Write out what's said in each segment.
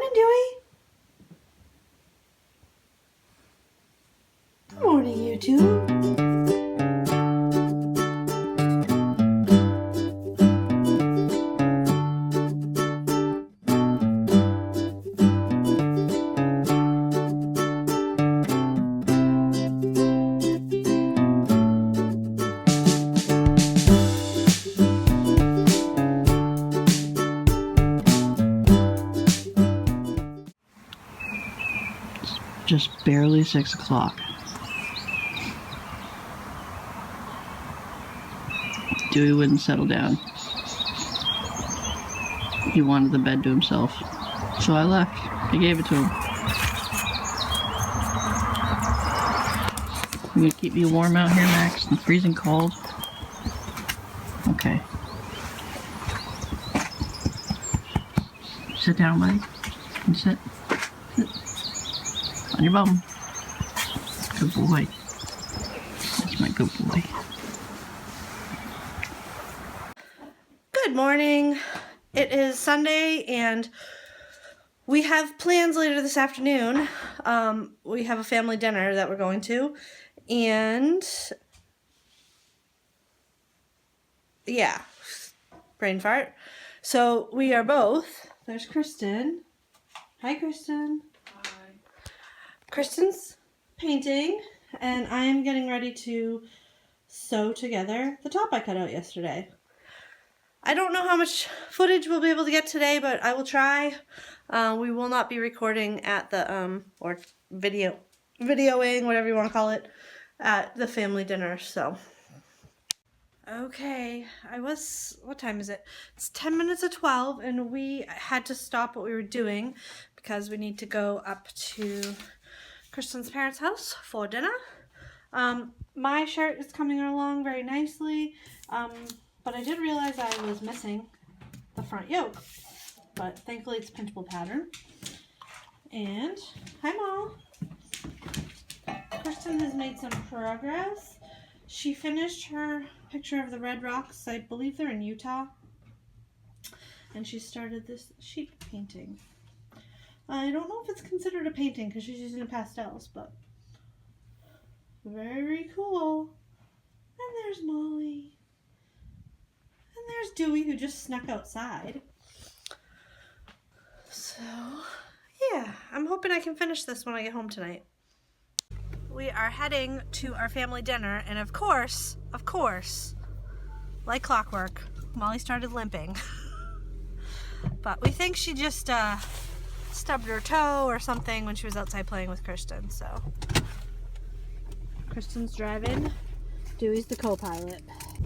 morning, Dewey. Good morning, YouTube. Just barely 6 o'clock. Dewey wouldn't settle down. He wanted the bed to himself. So I left. I gave it to him. You gonna keep me warm out here, Max? I'm freezing cold. Okay. Sit down, buddy. And sit. On your bum. Good boy. That's my good boy. Good morning. It is Sunday and we have plans later this afternoon. We have a family dinner that we're going to, and yeah, brain fart. So we are both, there's Kristen. Hi, Kristen. Kristen's painting, and I am getting ready to sew together the top I cut out yesterday. I don't know how much footage we'll be able to get today, but I will try. We will not be recording at the, or videoing, whatever you want to call it, at the family dinner, so. Okay, what time is it? It's 10 minutes of 12, and we had to stop what we were doing because we need to go up to Kristen's parents' house for dinner. My shirt is coming along very nicely, but I did realize I was missing the front yoke, but thankfully it's pinchable pattern. And hi, Mom. Kristen has made some progress. She finished her picture of the red rocks. I believe they're in Utah, and she started this sheep painting. I don't know if it's considered a painting because she's using pastels, but very cool. And there's Molly. And there's Dewey, who just snuck outside. So, yeah, I'm hoping I can finish this when I get home tonight. We are heading to our family dinner, and of course, like clockwork, Molly started limping. But we think she just, stubbed her toe or something when she was outside playing with Kristen, so. Kristen's driving, Dewey's the co-pilot.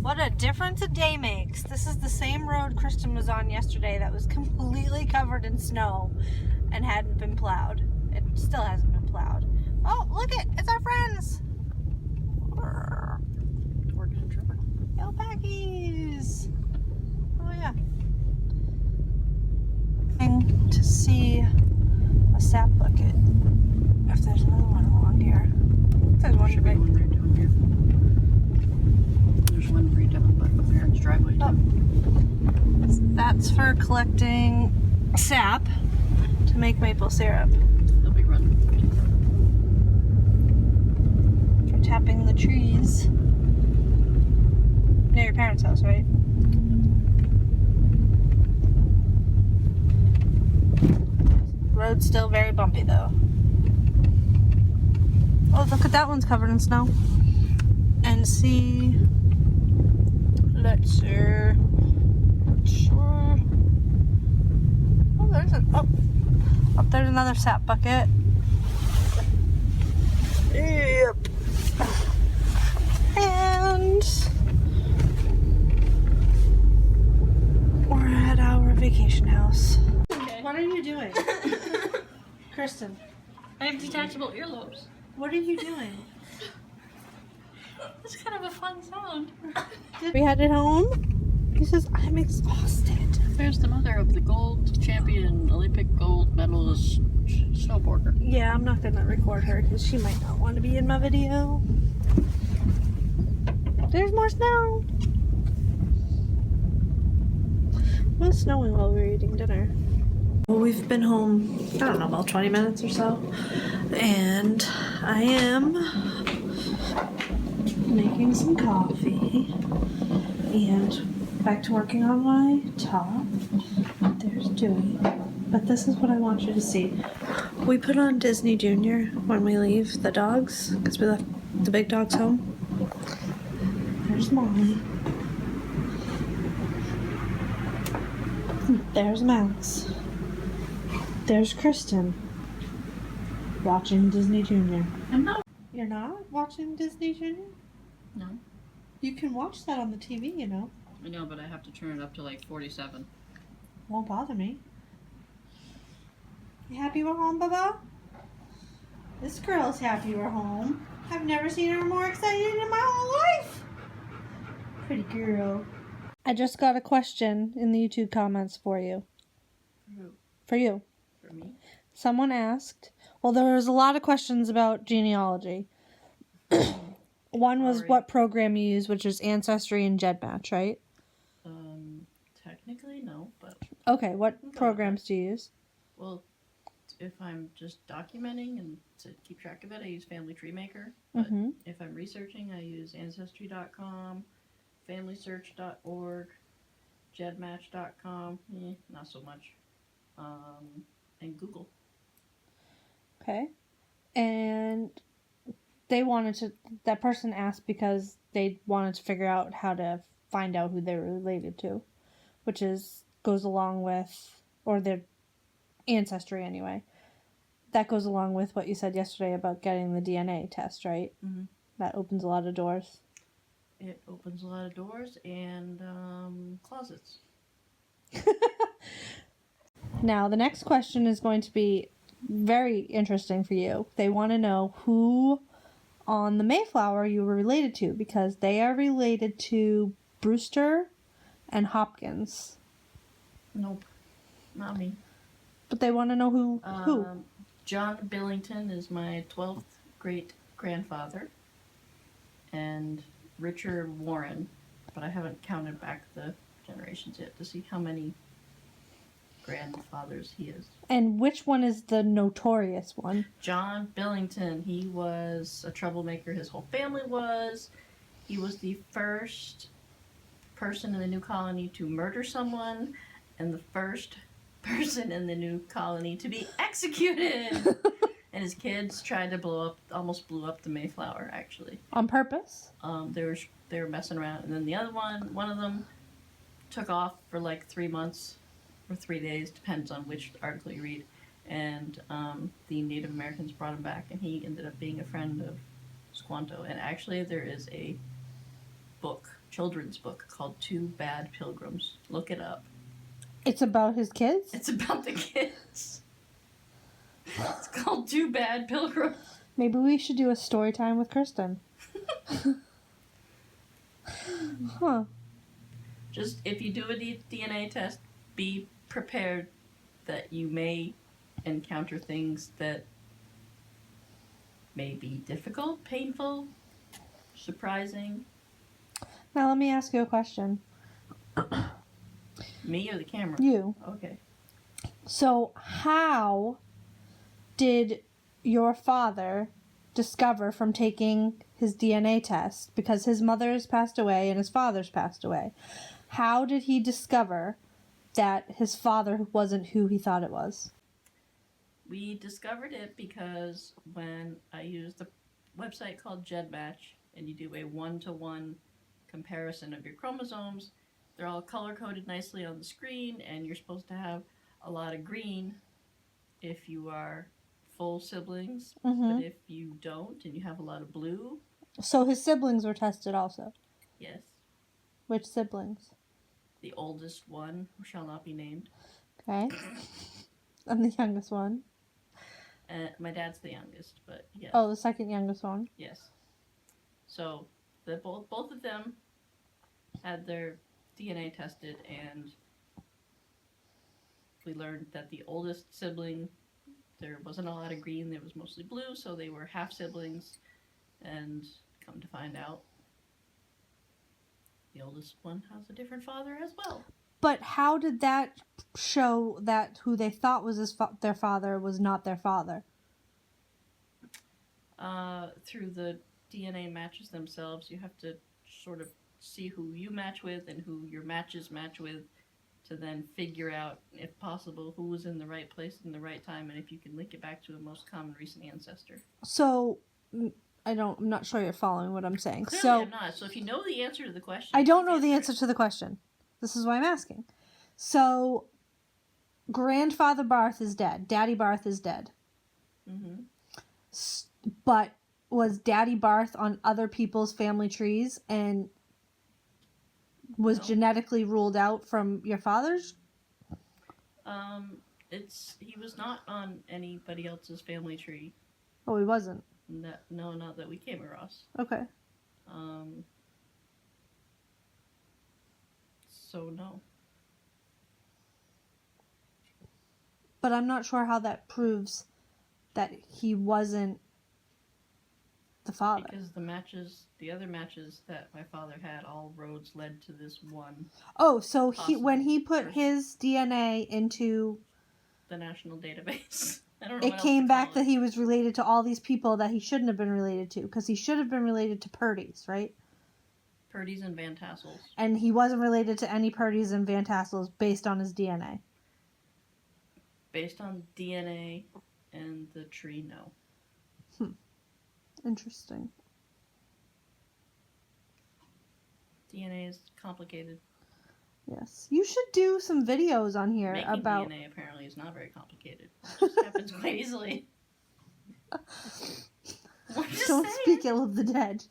What a difference a day makes. This is the same road Kristen was on yesterday that was completely covered in snow and hadn't been plowed. It still hasn't been plowed. Oh, look it's our friends. Yo, Packies. Oh yeah. To see a sap bucket. If there's another one along here. There's one Should be one right down here. There's one right down by my parents' driveway too. Oh. That's for collecting sap to make maple syrup. They'll be running. For tapping the trees. Near your parents' house, right? Road's still very bumpy though. Oh, look at that one's covered in snow. And see, let's see. Oh, there's another sap bucket. Yep. And we're at our vacation house. Okay. What are you doing? Kristen. I have detachable earlobes. What are you doing? That's kind of a fun sound. We headed home. He says, I'm exhausted. There's the mother of the gold champion, Olympic gold medalist snowboarder. Yeah, I'm not going to record her because she might not want to be in my video. There's more snow. It was snowing while we were eating dinner. Well, we've been home, I don't know, about 20 minutes or so. And I am making some coffee. And back to working on my top. There's Dewey. But this is what I want you to see. We put on Disney Junior when we leave the dogs, because we left the big dogs home. There's Molly. There's Max. There's Kristen. Watching Disney Junior. I'm not. You're not watching Disney Junior? No. You can watch that on the TV, you know. I know, but I have to turn it up to like 47. Won't bother me. You happy we're home, Baba? This girl's happy we're home. I've never seen her more excited in my whole life. Pretty girl. I just got a question in the YouTube comments for you. For who? For you. For me? Someone asked, well, there was a lot of questions about genealogy. One was what program you use, which is Ancestry and GEDmatch, right? Technically, no, but... Okay, what programs do you use? Well, if I'm just documenting and to keep track of it, I use Family Tree Maker. But if I'm researching, I use Ancestry.com, FamilySearch.org, GEDmatch.com, not so much, and Google. Okay. And that person asked because they wanted to figure out how to find out who they're related to, which goes along with, or their ancestry anyway. That goes along with what you said yesterday about getting the DNA test, right? Mm-hmm. That opens a lot of doors. It opens a lot of doors and closets. Now, the next question is going to be very interesting for you. They want to know who on the Mayflower you were related to, because they are related to Brewster and Hopkins. Nope, not me. But they want to know who. John Billington is my 12th great-grandfather, and Richard Warren, but I haven't counted back the generations yet to see how many grandfathers he is. And which one is the notorious one? John Billington. He was a troublemaker. His whole family was. He was the first person in the new colony to murder someone, and the first person in the new colony to be executed. And his kids tried to almost blew up the Mayflower, actually. On purpose? They were messing around, and then the other one of them took off for like 3 months or 3 days, depends on which article you read. And the Native Americans brought him back, and he ended up being a friend of Squanto. And actually, there is a children's book called Two Bad Pilgrims. Look it up. It's about his kids? It's about the kids. It's called Two Bad Pilgrims. Maybe we should do a story time with Kristen. Huh. Just, if you do a DNA test, be prepared that you may encounter things that may be difficult, painful, surprising. Now let me ask you a question. Me or the camera? You. Okay. So how did your father discover from taking his DNA test, because his mother has passed away and his father's passed away, how did he discover that his father wasn't who he thought it was? We discovered it because when I used a website called GEDmatch, and you do a 1-to-1 comparison of your chromosomes, they're all color-coded nicely on the screen, and you're supposed to have a lot of green if you are full siblings, but if you don't and you have a lot of blue... So his siblings were tested also? Yes. Which siblings? The oldest one, who shall not be named. Okay. I'm the youngest one. My dad's the youngest, but yes. Oh, the second youngest one. Yes. So both of them had their DNA tested, and we learned that the oldest sibling, there wasn't a lot of green, there was mostly blue, so they were half siblings, and come to find out, the oldest one has a different father as well. But how did that show that who they thought was their father was not their father? Through the DNA matches themselves, you have to sort of see who you match with and who your matches match with to then figure out, if possible, who was in the right place in the right time and if you can link it back to a most common recent ancestor. So, I'm not sure you're following what I'm saying. Clearly I'm not. So if you know the answer to the question... I don't know the answer to the question. This is why I'm asking. So, grandfather Barth is dead. Daddy Barth is dead. Mm-hmm. But was Daddy Barth on other people's family trees and was genetically ruled out from your father's? He was not on anybody else's family tree. Oh, he wasn't? No, not that we came across. Okay. So no. But I'm not sure how that proves that he wasn't the father. Because the other matches that my father had, all roads led to this one. Oh, so when he put his DNA into the national database, I don't know. It came back that he was related to all these people that he shouldn't have been related to, because he should have been related to Purdy's, right? Purdy's and Van Tassel's. And he wasn't related to any Purdy's and Van Tassel's based on his DNA. Based on DNA and the tree, no. Interesting. DNA is complicated. Yes. You should do some videos on here Making about... DNA apparently is not very complicated. It just happens quite easily. Don't speak ill of the dead.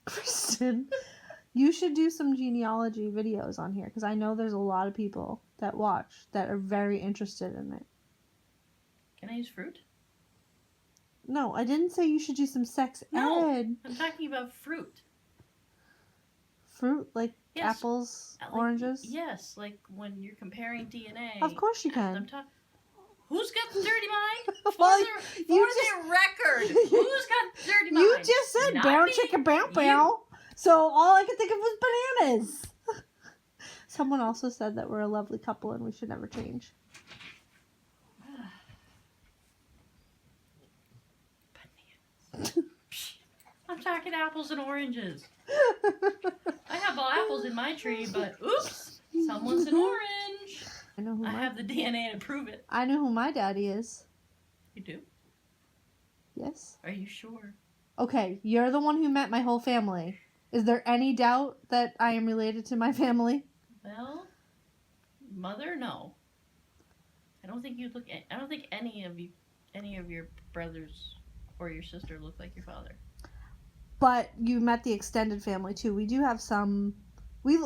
Kristen, you should do some genealogy videos on here, because I know there's a lot of people that watch that are very interested in it. Can I use fruit? No, I didn't say you should do some sex ed. I'm talking about fruit. Fruit, like apples, oranges? Yes, like when you're comparing DNA. Of course you can. Who's got the dirty mind? For Well, the record, who's got dirty mind? You just said bow chicka bow bow. So all I could think of was bananas. Someone also said that we're a lovely couple and we should never change. I'm talking apples and oranges. I have all apples in my tree, but oops, someone's an orange. I know who I have the DNA to prove it. I know who my daddy is. You do? Yes. Are you sure? Okay, you're the one who met my whole family. Is there any doubt that I am related to my family? Well, mother, no. I don't think any of your brothers or your sister look like your father. But you met the extended family too. We do have some. We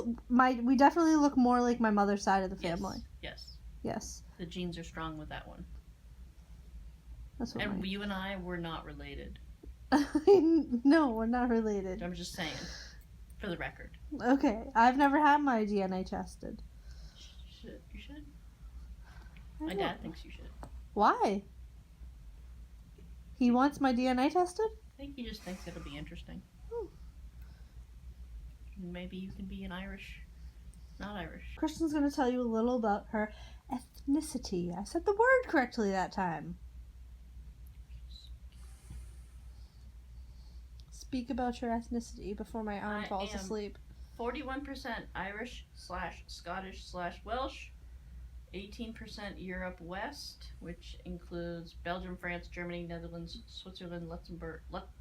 definitely look more like my mother's side of the family. Yes. The genes are strong with that one. That's what and you and I were not related. No, we're not related. I'm just saying, for the record. Okay, I've never had my DNA tested. You should. My dad thinks you should. Why? He wants my DNA tested? I think he just thinks it'll be interesting. Maybe you can be not Irish. Kristen's going to tell you a little about her ethnicity. I said the word correctly that time. Speak about your ethnicity before my arm falls asleep. 41% Irish/Scottish/Welsh, 18% Europe West, which includes Belgium, France, Germany, Netherlands, Switzerland,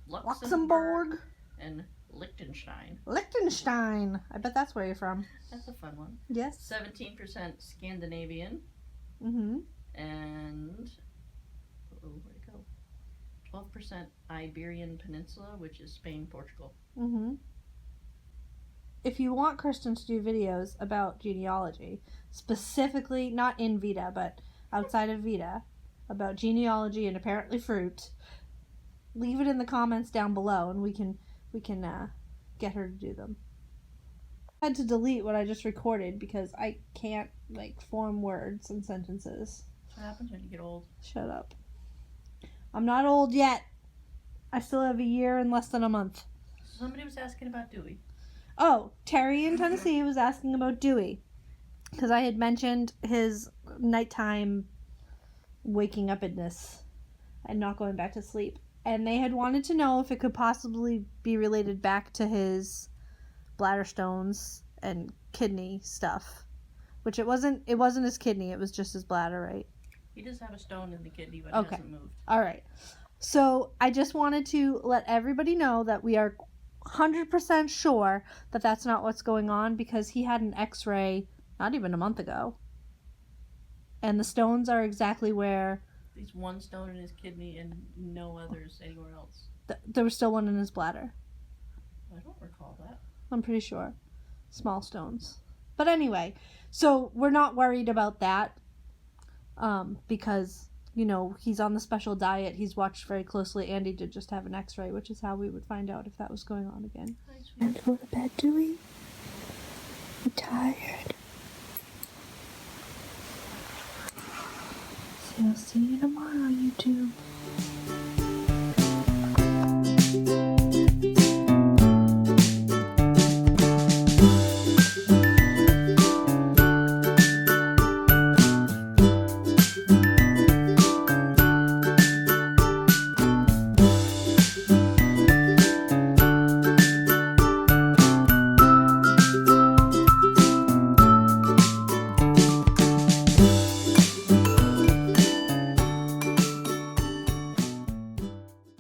Luxembourg, and Liechtenstein. Liechtenstein. I bet that's where you're from. That's a fun one. Yes. 17% Scandinavian. Mm-hmm. And where'd it go? 12% Iberian Peninsula, which is Spain, Portugal. Mm-hmm. If you want Kristen to do videos about genealogy, specifically not in VEDA, but outside of VEDA, about genealogy and apparently fruit, leave it in the comments down below, and we can get her to do them. I had to delete what I just recorded because I can't form words and sentences. What happens when you get old? Shut up. I'm not old yet. I still have a year and less than a month. Somebody was asking about Dewey. Oh, Terry in Tennessee was asking about Dewey. Because I had mentioned his nighttime waking upness and not going back to sleep. And they had wanted to know if it could possibly be related back to his bladder stones and kidney stuff. Which it wasn't his kidney, it was just his bladder, right? He does have a stone in the kidney, but Okay. it hasn't moved. All right. So I just wanted to let everybody know that we are 100% sure that that's not what's going on, because he had an x-ray not even a month ago. And the stones are exactly where... There's one stone in his kidney and no others anywhere else. There was still one in his bladder. I don't recall that. I'm pretty sure. Small stones. But anyway, so we're not worried about that. Because, you know, he's on the special diet. He's watched very closely. Andy did just have an x-ray, which is how we would find out if that was going on again. Time to go to bed, Dewey. I'm tired. So I'll see you tomorrow, you two.